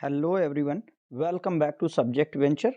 Hello everyone, welcome back to Subject Venture.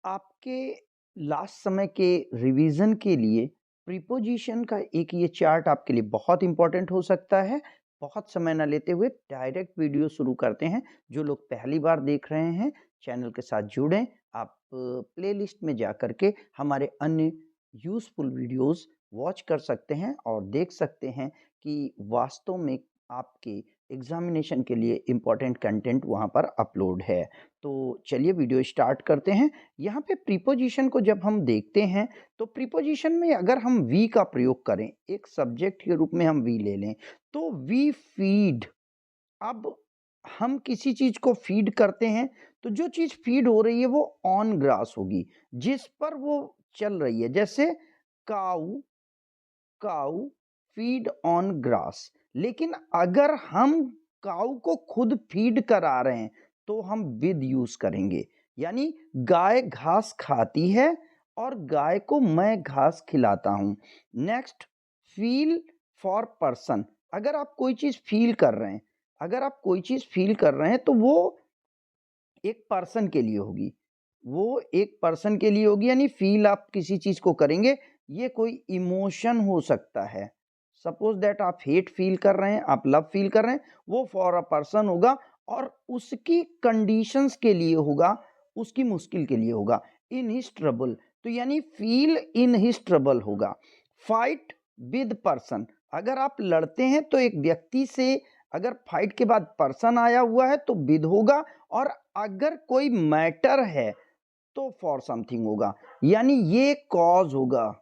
आपके last समय के रिवीजन के लिए प्रीपोजिशन का एक ये चार्ट आपके लिए बहुत इंपॉर्टेंट हो सकता है। बहुत समय ना लेते हुए डायरेक्ट वीडियो शुरू करते हैं। जो लोग पहली बार देख रहे हैं, चैनल के साथ जुड़ें। आप प्लेलिस्ट में जा कर के हमारे अन्य यूज़फुल वीडियोस वॉच कर सकते हैं और देख सकते हैं कि वास्तव में आपके एग्जामिनेशन के लिए इम्पोर्टेंट कंटेंट वहाँ पर अपलोड है। तो चलिए वीडियो स्टार्ट करते हैं। यहाँ पे प्रीपोजिशन को जब हम देखते हैं तो प्रीपोजिशन में अगर हम वी का प्रयोग करें, एक सब्जेक्ट के रूप में हम वी ले लें, तो वी फीड। अब हम किसी चीज को फीड करते हैं तो जो चीज फीड हो रही है वो ऑन ग्रास होगी, जिस पर वो चल रही है। जैसे काऊ, काऊ फीड ऑन ग्रास। लेकिन अगर हम काऊ को खुद फीड करा रहे हैं तो हम विद यूज करेंगे। यानी गाय घास खाती है और गाय को मैं घास खिलाता हूं। Next, feel for person. अगर आप कोई चीज फील कर रहे हैं, अगर आप कोई चीज फील कर रहे हैं तो वो एक पर्सन के लिए होगी, वो एक पर्सन के लिए होगी। यानी फील आप किसी चीज को करेंगे, ये कोई इमोशन हो सकता है। सपोज दैट आप हेट फील कर रहे हैं, आप लव फील कर रहे हैं, वो फॉर अ पर्सन होगा और उसकी कंडीशंस के लिए होगा, उसकी मुश्किल के लिए होगा। इन हिज ट्रबल, तो यानी फील इन हिज ट्रबल होगा। फाइट विद पर्सन, अगर आप लड़ते हैं तो एक व्यक्ति से, अगर फाइट के बाद पर्सन आया हुआ है तो विद होगा। और अगर कोई मैटर है तो फॉर समथिंग होगा। यानी ये कॉज होगा,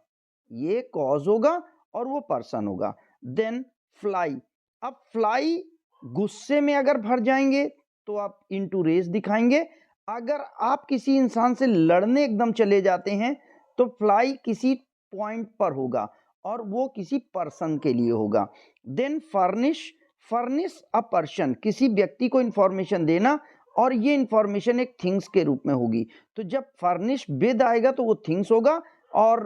ये कॉज होगा और वो पर्सन होगा। Then fly. अब फ्लाई गुस्से में अगर भर जाएंगे तो आप इनटू रेस दिखाएंगे। अगर आप किसी इंसान से लड़ने एकदम चले जाते हैं तो फ्लाई किसी पॉइंट पर होगा और वो किसी पर्सन के लिए होगा। Then furnish, furnish a person, किसी व्यक्ति को इंफॉर्मेशन देना और ये इंफॉर्मेशन एक थिंग्स के रूप में होगी। तो जब फर्निश विद आएगा तो वो थिंग्स होगा और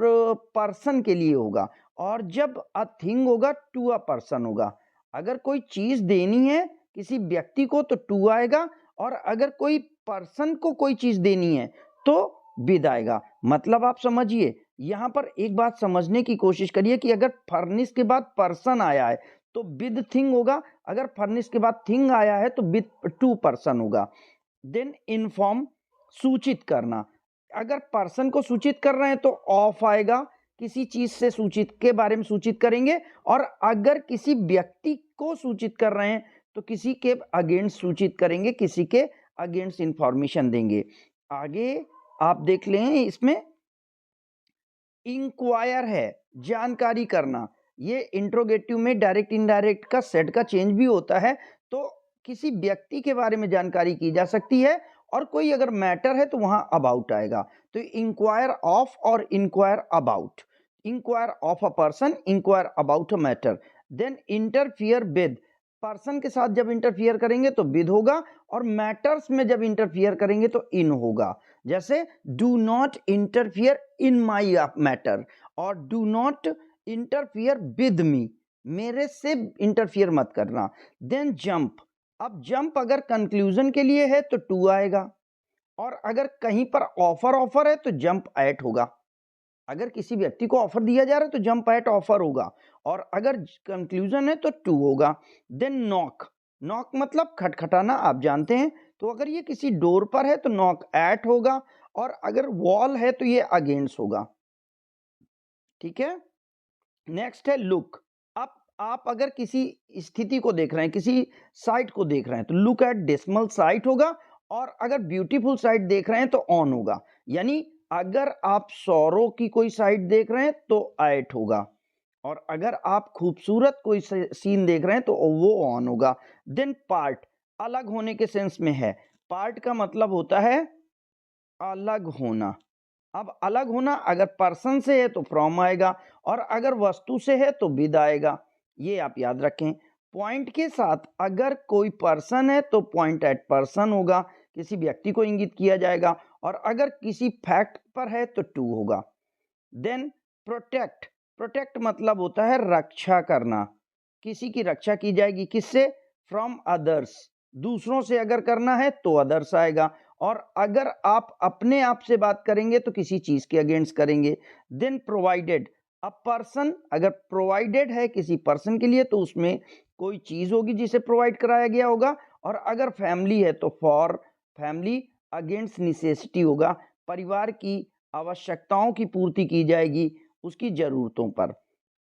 पर्सन के लिए होगा। और जब अ थिंग होगा टू अ पर्सन होगा। अगर कोई चीज देनी है किसी व्यक्ति को तो टू आएगा, और अगर कोई पर्सन को कोई चीज देनी है तो विद आएगा। मतलब आप समझिए, यहाँ पर एक बात समझने की कोशिश करिए कि अगर फर्निश के बाद पर्सन आया है तो विद थिंग होगा, अगर फर्निश के बाद थिंग आया है तो विद टू पर्सन होगा। देन इन्फॉर्म, सूचित करना। अगर पर्सन को सूचित कर रहे हैं तो ऑफ आएगा, किसी चीज से सूचित के बारे में सूचित करेंगे। और अगर किसी व्यक्ति को सूचित कर रहे हैं तो किसी के अगेंस्ट सूचित करेंगे, किसी के अगेंस्ट इंफॉर्मेशन देंगे। आगे आप देख लें, इसमें इंक्वायर है जानकारी करना। ये इंट्रोगेटिव में डायरेक्ट इंडायरेक्ट का सेट का चेंज भी होता है। तो किसी व्यक्ति के बारे में जानकारी की जा सकती है और कोई अगर मैटर है तो वहां अबाउट आएगा। तो इंक्वायर ऑफ और inquire about. Inquire of a person, inquire about a matter. Then interfere with, person के साथ जब इंटरफियर करेंगे तो विद होगा और मैटर्स में जब इंटरफियर करेंगे तो इन होगा। जैसे do not interfere in my matter और do not interfere with me, मेरे से इंटरफियर मत करना। देन जंप, अब जंप अगर कंक्लूजन के लिए है तो टू आएगा, और अगर कहीं पर ऑफर ऑफर है तो जंप एट होगा। अगर किसी व्यक्ति को ऑफर दिया जा रहा है तो जंप एट ऑफर होगा, और अगर कंक्लूजन है तो टू होगा। देन नॉक, नॉक मतलब खटखटाना, आप जानते हैं। तो अगर ये किसी डोर पर है तो नॉक एट होगा, और अगर वॉल है तो ये अगेंस्ट होगा। ठीक है। नेक्स्ट है लुक। अब आप अगर किसी स्थिति को देख रहे हैं, किसी साइट को देख रहे हैं तो लुक एट डिसमल साइट होगा, और अगर ब्यूटीफुल साइट देख रहे हैं तो ऑन होगा। यानी अगर आप सौरों की कोई साइट देख रहे हैं तो एट होगा, और अगर आप खूबसूरत कोई सीन देख रहे हैं तो वो ऑन होगा। देन पार्ट, अलग होने के सेंस में है। पार्ट का मतलब होता है अलग होना। अब अलग होना अगर पर्सन से है तो फ्रॉम आएगा, और अगर वस्तु से है तो विद आएगा। ये आप याद रखें। पॉइंट के साथ अगर कोई पर्सन है तो पॉइंट एट पर्सन होगा, किसी व्यक्ति को इंगित किया जाएगा, और अगर किसी फैक्ट पर है तो टू होगा। देन प्रोटेक्ट, प्रोटेक्ट मतलब होता है रक्षा करना। किसी की रक्षा की जाएगी, किससे? From others. दूसरों से अगर करना है तो अदर्स आएगा, और अगर आप अपने आप से बात करेंगे तो किसी चीज के अगेंस्ट करेंगे। देन प्रोवाइडेड, अ पर्सन, अगर प्रोवाइडेड है किसी पर्सन के लिए तो उसमें कोई चीज होगी जिसे प्रोवाइड कराया गया होगा, और अगर फैमिली है तो फॉर फैमिली, अगेंस्ट निसेसिटी होगा, परिवार की आवश्यकताओं की पूर्ति की जाएगी उसकी जरूरतों पर।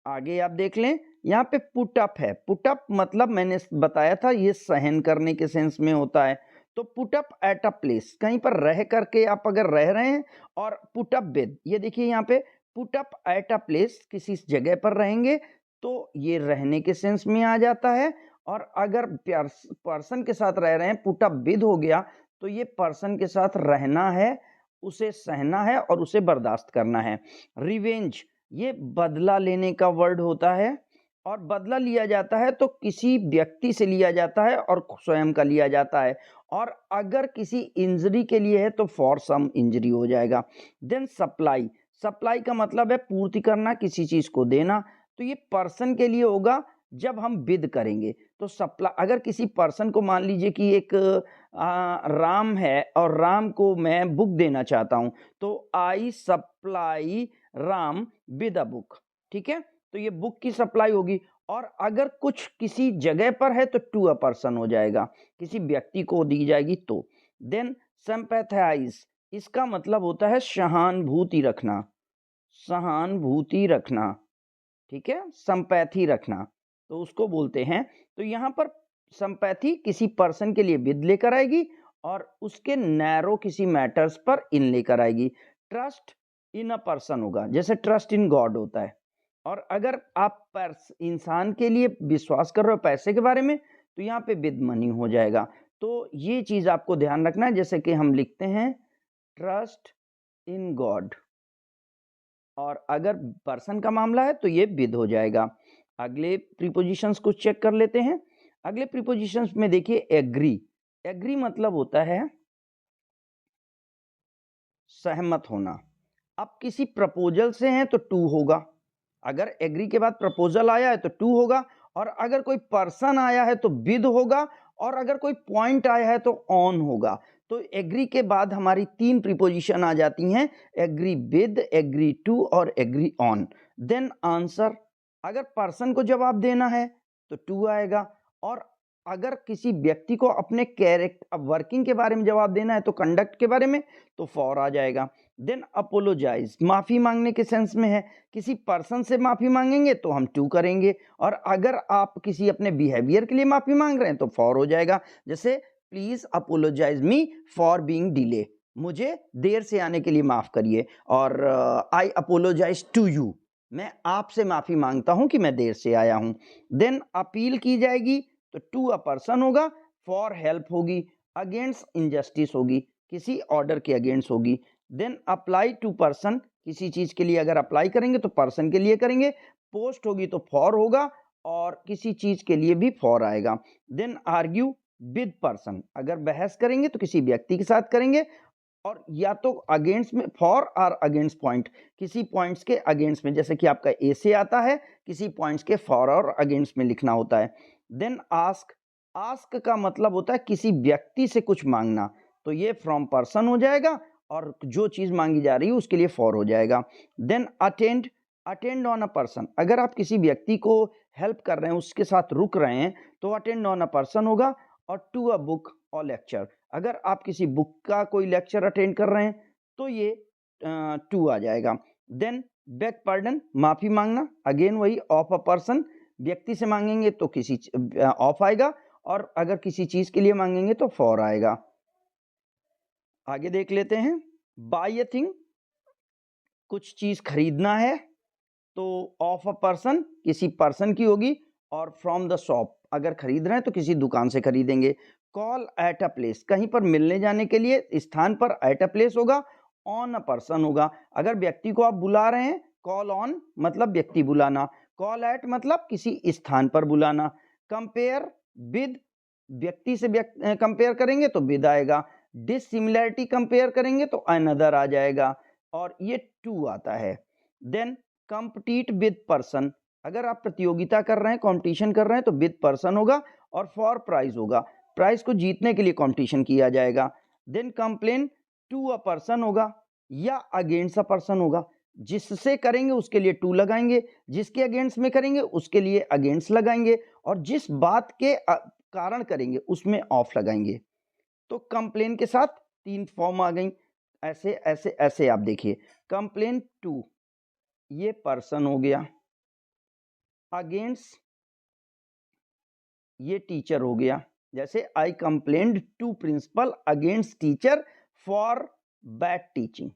आगे आप देख लें, यहाँ पे पुट अप है। पुट अप मतलब मैंने बताया था ये सहन करने के सेंस में होता है। तो put up at a place, कहीं पर रह करके आप अगर रह रहे हैं, और पुट अप विद, ये देखिए यहाँ पे put up at a place, किसी जगह पर रहेंगे तो ये रहने के सेंस में आ जाता है। और अगर पर्सन के साथ रह रहे हैं, पुट अप विद हो गया, तो ये पर्सन के साथ रहना है, उसे सहना है और उसे बर्दाश्त करना है। रिवेंज, ये बदला लेने का वर्ड होता है, और बदला लिया जाता है तो किसी व्यक्ति से लिया जाता है और स्वयं का लिया जाता है, और अगर किसी इंजरी के लिए है तो फॉर सम इंजरी हो जाएगा। देन सप्लाई, सप्लाई का मतलब है पूर्ति करना, किसी चीज को देना, तो ये पर्सन के लिए होगा जब हम विद करेंगे। तो सप्लाई, अगर किसी पर्सन को मान लीजिए कि एक राम है और राम को मैं बुक देना चाहता हूं, तो I supply Ram with a book, ठीक है, तो ये बुक की सप्लाई होगी। और अगर कुछ किसी जगह पर है तो टू अ पर्सन हो जाएगा, किसी व्यक्ति को दी जाएगी तो। देन सिंपैथाइज, इसका मतलब होता है सहानुभूति रखना, सहानुभूति रखना, ठीक है, संपैथी रखना, तो उसको बोलते हैं। तो यहाँ पर संपैथी किसी पर्सन के लिए विद लेकर आएगी, और उसके नैरो किसी मैटर्स पर इन लेकर आएगी। ट्रस्ट इन अ पर्सन होगा, जैसे ट्रस्ट इन गॉड होता है। और अगर आप इंसान के लिए विश्वास कर रहे हो पैसे के बारे में, तो यहाँ पे विद मनी हो जाएगा। तो ये चीज आपको ध्यान रखना है, जैसे कि हम लिखते हैं ट्रस्ट इन गॉड, और अगर पर्सन का मामला है तो ये विद हो जाएगा। अगले प्रीपोजिशंस को चेक कर लेते हैं। अगले प्रीपोजिशंस में देखिए एग्री, एग्री मतलब होता है सहमत होना। अब किसी प्रपोजल से हैं तो टू होगा, अगर एग्री के बाद प्रपोजल आया है तो टू होगा, और अगर कोई पर्सन आया है तो विद होगा, और अगर कोई पॉइंट आया है तो ऑन होगा। तो एग्री के बाद हमारी तीन प्रीपोजिशन आ जाती हैं, एग्री विद, एग्री टू और एग्री ऑन। देन आंसर, अगर पर्सन को जवाब देना है तो टू आएगा, और अगर किसी व्यक्ति को अपने कैरेक्टर वर्किंग के बारे में जवाब देना है तो कंडक्ट के बारे में, तो फॉर आ जाएगा। देन अपोलोजाइज, माफी मांगने के सेंस में है, किसी पर्सन से माफी मांगेंगे तो हम टू करेंगे, और अगर आप किसी अपने बिहेवियर के लिए माफी मांग रहे हैं तो फॉर हो जाएगा। जैसे please apologize me for being delay, मुझे देर से आने के लिए माफ करिए, और आई अपोलोजाइज टू यू, मैं आपसे माफी मांगता हूं कि मैं देर से आया हूं। देन अपील की जाएगी तो टू अ पर्सन होगा, फॉर हेल्प होगी, अगेंस्ट इनजस्टिस होगी, किसी ऑर्डर के अगेंस्ट होगी। देन अप्लाई टू पर्सन, किसी चीज के लिए अगर अप्लाई करेंगे तो पर्सन के लिए करेंगे, पोस्ट होगी तो फॉर होगा, और किसी चीज के लिए भी फॉर आएगा। देन आर्ग्यू विद पर्सन, अगर बहस करेंगे तो किसी व्यक्ति के साथ करेंगे, और या तो अगेंस्ट में फॉर और अगेंस्ट पॉइंट, किसी पॉइंट्स के अगेंस्ट में, जैसे कि आपका ए से आता है, किसी पॉइंट्स के फॉर और अगेंस्ट में लिखना होता है। देन आस्क, आस्क का मतलब होता है किसी व्यक्ति से कुछ मांगना, तो ये फ्रॉम पर्सन हो जाएगा, और जो चीज मांगी जा रही है उसके लिए फॉर हो जाएगा। Then attend, attend on a person, अगर आप किसी व्यक्ति को हेल्प कर रहे हैं, उसके साथ रुक रहे हैं, तो अटेंड ऑन अ पर्सन होगा। और टू अ बुक और लेक्चर, अगर आप किसी बुक का कोई लेक्चर अटेंड कर रहे हैं तो ये टू आ जाएगा। देन बेग पार्डन, माफी मांगना, अगेन वही ऑफ अ पर्सन, व्यक्ति से मांगेंगे तो किसी ऑफ आएगा, और अगर किसी चीज के लिए मांगेंगे तो फॉर आएगा। आगे देख लेते हैं, बाय ए थिंग, कुछ चीज खरीदना है तो ऑफ अ पर्सन, किसी पर्सन की होगी, और फ्रॉम द शॉप, अगर खरीद रहे हैं तो किसी दुकान से खरीदेंगे। कॉल एट अ प्लेस, कहीं पर मिलने जाने के लिए स्थान पर एट अ प्लेस होगा, ऑन अ पर्सन होगा, अगर व्यक्ति को आप बुला रहे हैं, कॉल ऑन मतलब व्यक्ति बुलाना, कॉल एट मतलब किसी स्थान पर बुलाना। कंपेयर विद, व्यक्ति से कंपेयर करेंगे तो विद आएगा, डिसिमिलैरिटी कंपेयर करेंगे तो अनदर आ जाएगा, और ये टू आता है। देन कम्पीट विद पर्सन, अगर आप प्रतियोगिता कर रहे हैं, कंपटीशन कर रहे हैं तो विद पर्सन होगा, और फॉर प्राइज होगा। प्राइज को जीतने के लिए कंपटीशन किया जाएगा। Then complain to a person होगा या अगेंस्ट अ पर्सन होगा। जिससे करेंगे उसके लिए टू लगाएंगे, जिसके अगेंस्ट में करेंगे उसके लिए अगेंस्ट लगाएंगे, और जिस बात के कारण करेंगे उसमें ऑफ लगाएंगे। तो कंप्लेन के साथ 3 फॉर्म आ गई, ऐसे ऐसे ऐसे। आप देखिए, कंप्लेन टू ये पर्सन हो गया, अगेंस्ट ये टीचर हो गया। जैसे I complained to principal against teacher for bad teaching,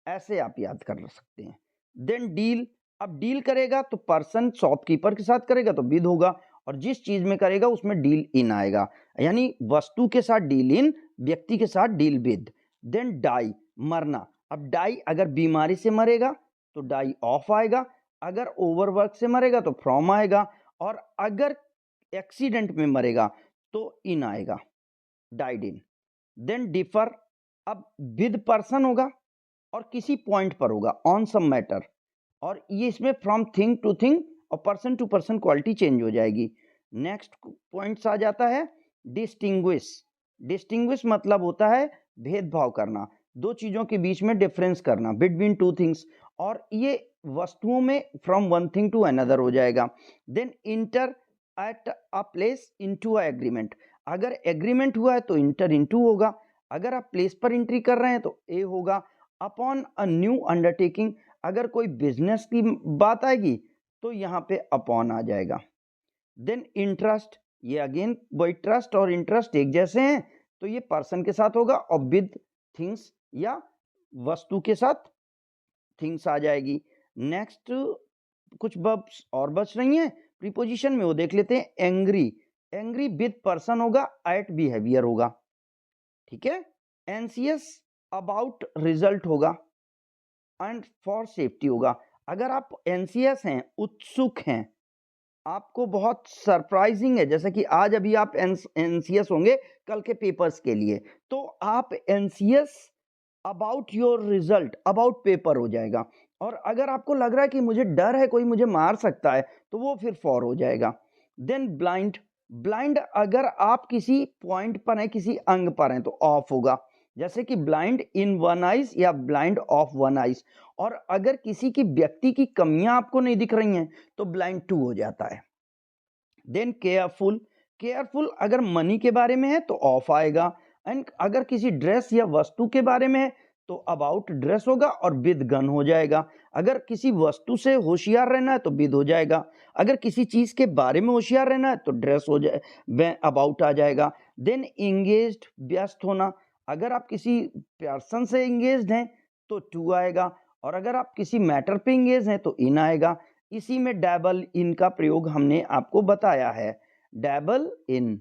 ऐसे आप याद कर सकते हैं। देन डील, अब डील करेगा तो पर्सन शॉपकीपर के साथ करेगा तो विद होगा, और जिस चीज में करेगा उसमें डील इन आएगा, यानी वस्तु के साथ डील इन, व्यक्ति के साथ डील विद। देन डाई, मरना। अब डाई अगर बीमारी से मरेगा तो डाई ऑफ आएगा, अगर ओवरवर्क से मरेगा तो फ्रॉम आएगा, और अगर एक्सीडेंट में मरेगा तो इन आएगा, डाइड इन। देन डिफर, अब विद पर्सन होगा और किसी पॉइंट पर होगा, ऑन सम मैटर, और ये इसमें फ्रॉम थिंग टू थिंग और person to person quality change हो जाएगी। नेक्स्ट पॉइंट्स आ जाता है डिस्टिंग्विश। डिस्टिंग्विश मतलब होता है भेदभाव करना, दो चीजों के बीच में डिफरेंस करना, बिटवीन टू थिंग्स, और ये वस्तुओं में from one thing to another हो जाएगा। Then enter at a place into a agreement, अगर एग्रीमेंट हुआ है तो इंटर इनटू होगा, अगर आप प्लेस पर एंट्री कर रहे हैं तो ए होगा। अपॉन अ न्यू अंडरटेकिंग, अगर कोई बिजनेस की बात आएगी तो यहाँ पे अपॉन आ जाएगा। देन इंटरेस्ट, ये अगेन वही ट्रस्ट और इंटरेस्ट एक जैसे हैं, तो ये पर्सन के साथ होगा, और विद थिंग्स या वस्तु के साथ थिंग्स आ जाएगी। नेक्स्ट कुछ वर्ब्स और बच रही हैं प्रीपोजिशन में, वो देख लेते हैं। एंग्री, एंग्री विद पर्सन होगा, एट बिहेवियर होगा, ठीक है। एंसियस अबाउट रिजल्ट होगा, एंड फॉर सेफ्टी होगा। अगर आप एंसियस हैं, उत्सुक हैं, आपको बहुत सरप्राइजिंग है, जैसे कि आज अभी आप एंसियस होंगे कल के पेपर्स के लिए, तो आप anxious about your result, about paper हो जाएगा। और अगर आपको लग रहा है कि मुझे डर है कोई मुझे मार सकता है, तो वो फिर फॉर हो जाएगा। देन ब्लाइंड, ब्लाइंड अगर आप किसी पॉइंट पर हैं, किसी अंग पर हैं, तो ऑफ होगा, जैसे कि ब्लाइंड इन वन आइज या ब्लाइंड ऑफ वन आइज। और अगर किसी की व्यक्ति की कमियां आपको नहीं दिख रही हैं तो ब्लाइंड टू हो जाता है। देन केयरफुल, केयरफुल अगर मनी के बारे में है तो ऑफ आएगा, एंड अगर किसी ड्रेस या वस्तु के बारे में है तो अबाउट ड्रेस होगा और विद गन हो जाएगा। अगर किसी वस्तु से होशियार रहना है तो विद हो जाएगा, अगर किसी चीज के बारे में होशियार रहना है तो ड्रेस हो जाए, अबाउट आ जाएगा। देन इंगेज्ड, व्यस्त होना, अगर आप किसी पर्सन से इंगेज्ड हैं तो टू आएगा, और अगर आप किसी मैटर पे इंगेज हैं तो इन आएगा। इसी में डैबल इन का प्रयोग हमने आपको बताया है, डैबल इन,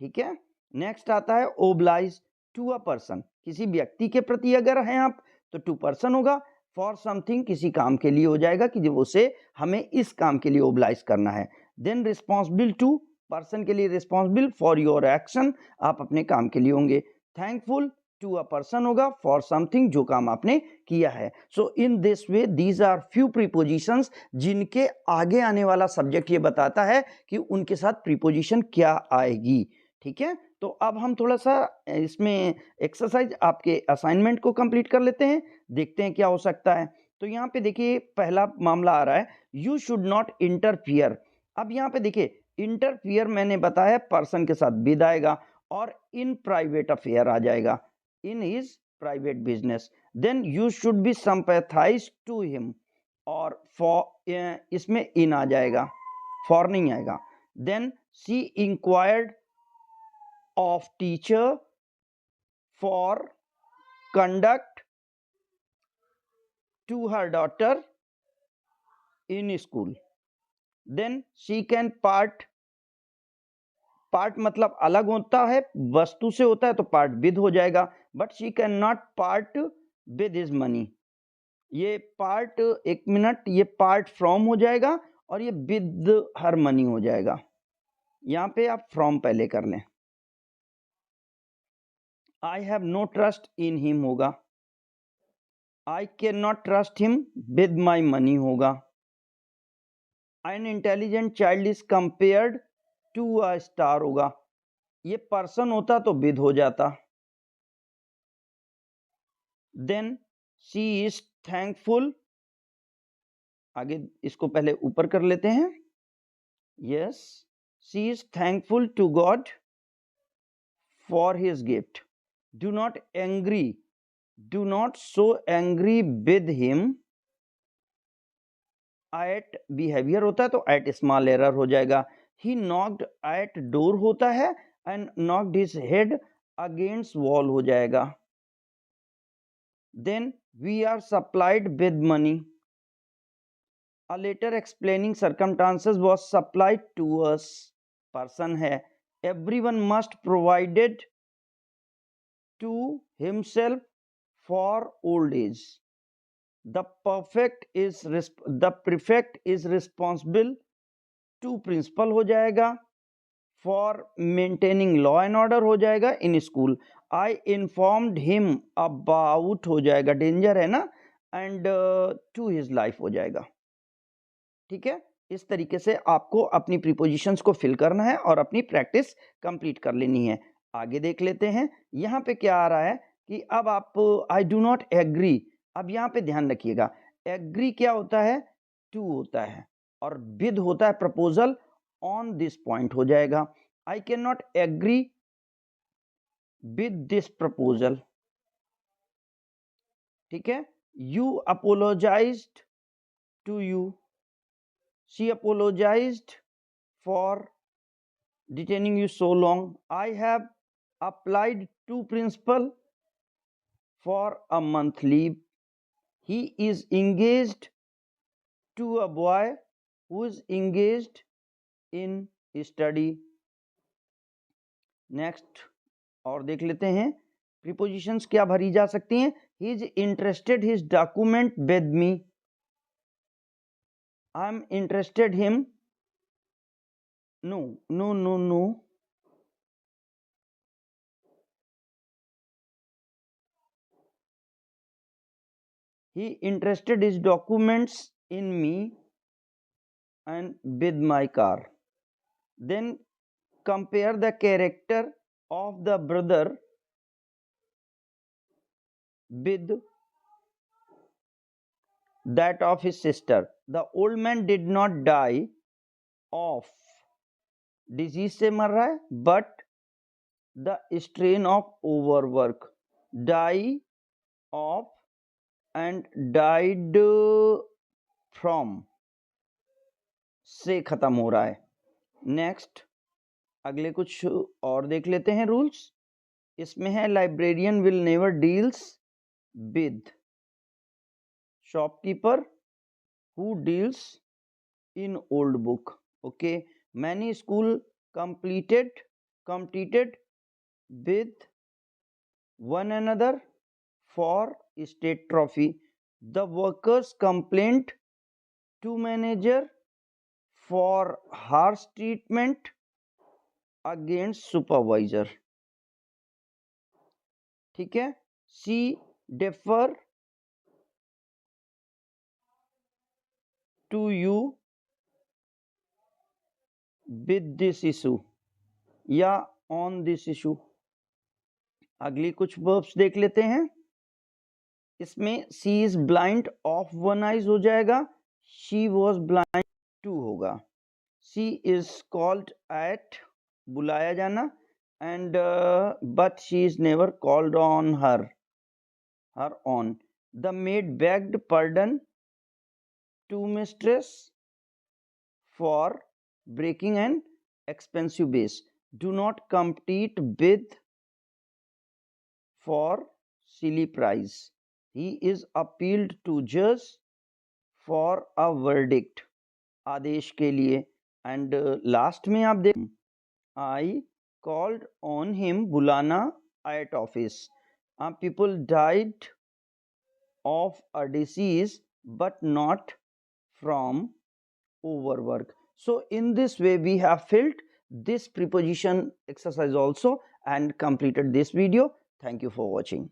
ठीक है। नेक्स्ट आता है ओब्लाइज टू अ पर्सन, किसी व्यक्ति के प्रति अगर हैं आप तो टू पर्सन होगा, फॉर समथिंग किसी काम के लिए हो जाएगा कि जो उसे हमें इस काम के लिए ओब्लाइज करना है। देन रिस्पॉन्सिबल टू, पर्सन के लिए रिस्पॉन्सिबल फॉर योर एक्शन, आप अपने काम के लिए होंगे। थैंकफुल टू अ पर्सन होगा फॉर समथिंग, जो काम आपने किया है। So in this way these are few prepositions जिनके आगे आने वाला सब्जेक्ट ये बताता है कि उनके साथ प्रीपोजिशन क्या आएगी, ठीक है। तो अब हम थोड़ा सा इसमें एक्सरसाइज आपके असाइनमेंट को कंप्लीट कर लेते हैं, देखते हैं क्या हो सकता है। तो यहाँ पे देखिए पहला मामला आ रहा है, यू शुड नॉट इंटरफियर। अब यहाँ पे देखिए इंटरफियर मैंने बताया पर्सन के साथ विद आएगा, और इन प्राइवेट अफेयर आ जाएगा, in his private business. Then you should be sympathize to him, और फॉर इसमें इन आ जाएगा, फॉर नहीं आएगा। Then she inquired of teacher for conduct to her daughter in school. Then she can part, part मतलब अलग होता है, वस्तु से होता है तो पार्ट विद हो जाएगा, but she can not part with his money. ये पार्ट, एक मिनट, ये पार्ट फ्रॉम हो जाएगा और ये विद हर मनी हो जाएगा। यहाँ पे आप फ्रॉम पहले कर लें। I have no trust in him होगा, I can not trust him with my money होगा। An intelligent child is compared to a star होगा, ये पर्सन होता तो विद हो जाता। देन शी इज थैंकफुल, आगे इसको पहले ऊपर कर लेते हैं। Yes, she is thankful to God for his gift. Do not angry, do not so angry with him at behaviour होता है तो एट स्मॉल एरर हो जाएगा। ही नॉक्ड एट डोर होता है and knocked his head against wall हो जाएगा। Then we are supplied with money, a letter explaining circumstances was supplied to us, person है। everyone must provided to himself for old age, the prefect is responsible to principal हो जाएगा, for maintaining law and order हो जाएगा in school. I informed him about हो जाएगा, danger है ना, and to his life हो जाएगा। ठीक है, इस तरीके से आपको अपनी प्रीपोजिशंस को फिल करना है और अपनी प्रैक्टिस कंप्लीट कर लेनी है। आगे देख लेते हैं, यहाँ पे क्या आ रहा है कि अब आप आई डू नॉट एग्री। अब यहाँ पे ध्यान रखिएगा, एग्री क्या होता है, टू होता है, और विद होता है प्रपोजल ऑन दिस पॉइंट हो जाएगा। I can not agree with this proposal. ठीक है, you apologized to you, she apologized for detaining you so long. I have applied to principal for a month leave. He is engaged to a boy who is engaged in study. Next और देख लेते हैं prepositions क्या भरी जा सकती हैं। he is interested his document with me, I am interested him, no no no no, he interested his documents in me and with my car. Then compare the character of the brother with that of his sister. The old man did not die of disease से मर रहा है, but the strain of overwork, die of and died from से खत्म हो रहा है। Next अगले कुछ और देख लेते हैं रूल्स। इसमें है librarian will never deals with shopkeeper who deals in old book. Okay, many school competed with one another for state trophy. The workers complained to manager for harsh treatment against supervisor. ठीक है, सी defer to you with this issue या on this issue। अगली कुछ verbs देख लेते हैं। इसमें she is blind of one eyes हो जाएगा, शी वॉज ब्लाइंड टू होगा। शी इज कॉल्ड एट बुलाया जाना, and but she is never called on her on. The maid begged pardon to mistress for breaking an expensive base. Do not compete with for silly prize. He is appealed to judge for a verdict, आदेश के लिए। And last में आप देख, I called on him बुलाना at office. People died of a disease but not from overwork. So in this way we have filled this preposition exercise also and completed this video. Thank you for watching.